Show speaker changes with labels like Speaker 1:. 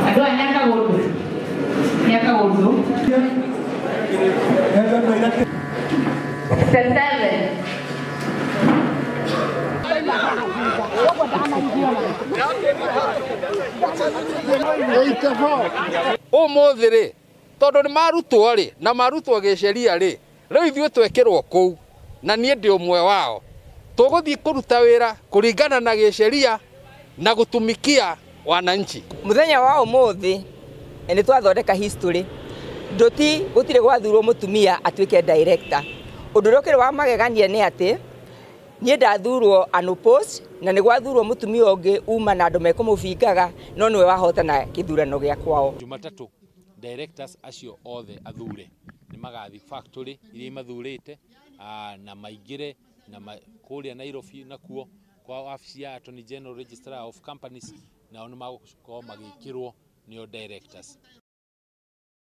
Speaker 1: Adua nyaka gordo.
Speaker 2: Umuthi ri tondu ni marutwo ri na marutwo geceria ri riu ithuĩ twekirwo kuu na nie ndi umwe wao tuguthii kuruta wira kuringana na geceria na gutumikia wananchi.
Speaker 3: Muthenya wa umuthi ni twathondeka history nduti gutire gwathurwo mutumia atuike director. Undu rukiri wa magegania ni ati nie ndathurwo unopposed na ni gwathurwo mutumia ungi uma na andu mekumubingaga no niwe wahotana kithurano gia kwao.
Speaker 2: Jumatatu directors acio othe athure ni magathi factory iria mathurite na maingire na kuria Nairobi nakuo kwa ofisi ya Attorney General Registrar of Companies na oni magukorwo magikirwo nio directors.